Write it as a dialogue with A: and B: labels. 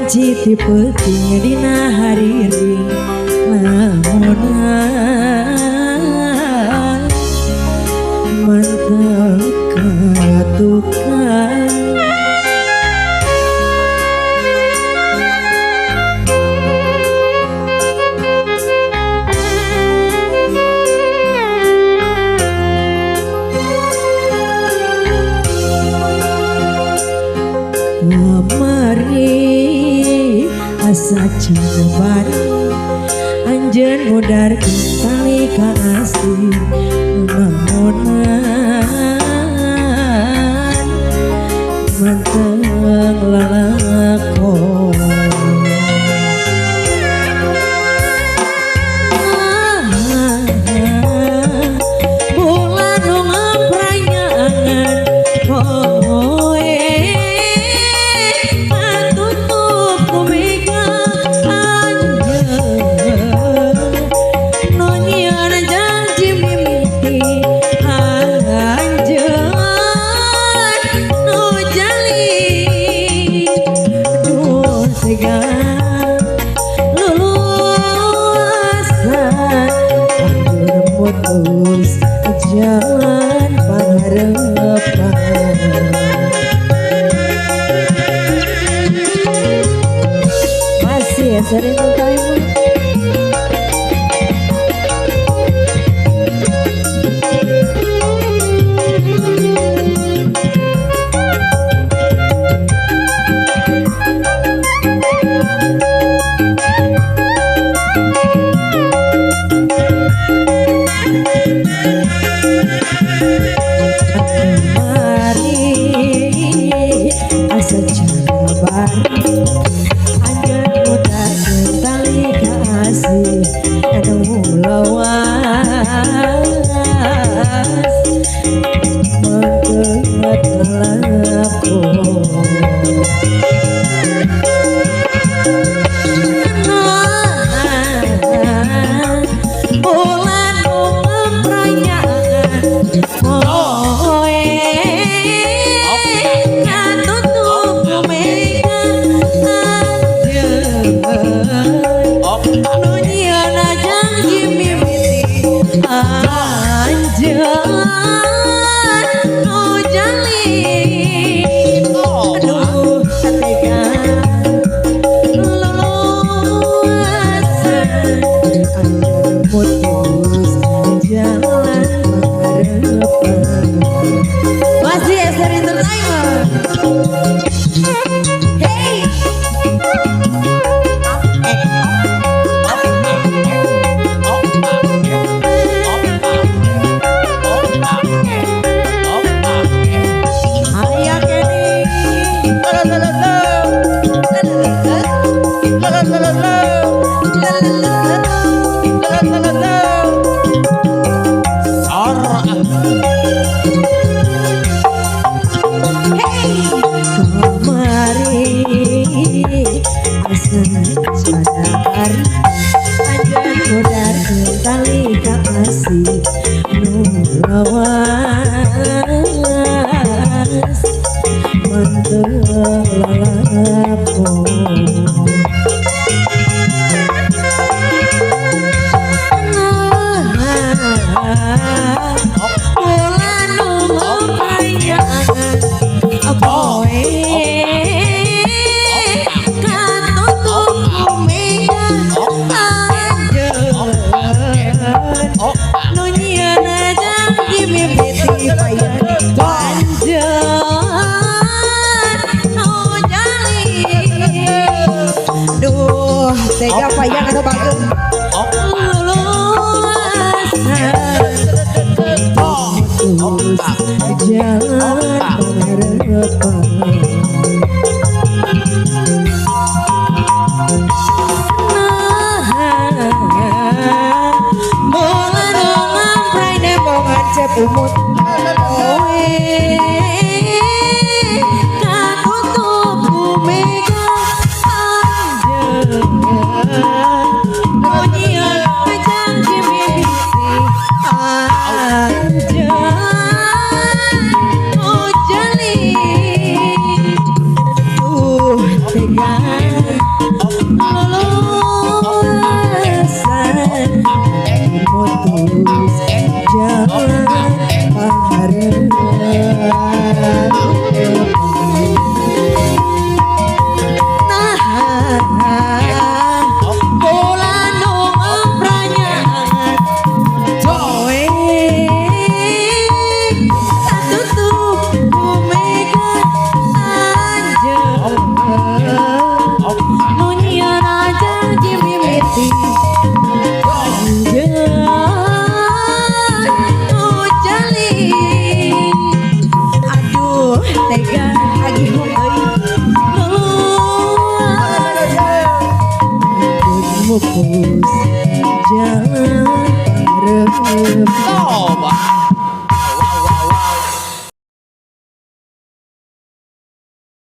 A: janji dipeting dina hariri lamunan mantep katukan mari asa cabar anjeun mudar tali kasih lamunan manteng lalakon bulan nu ngapranyangan putus jalan pengharapan masih sering time anjeun mudah tali kasih anu lawas mangkeut lalakon bulan nu ngapranyangan putus jalan pengharapan masih SR Entertainment. Hey sadar anjeun mudar tali kasih nu lawas manteng lalakon bulan nu ngapranyangan aboe tega payah atau bagus putus jalan pengharapan bulan ngaprai nemongan cepumut Jangan pupus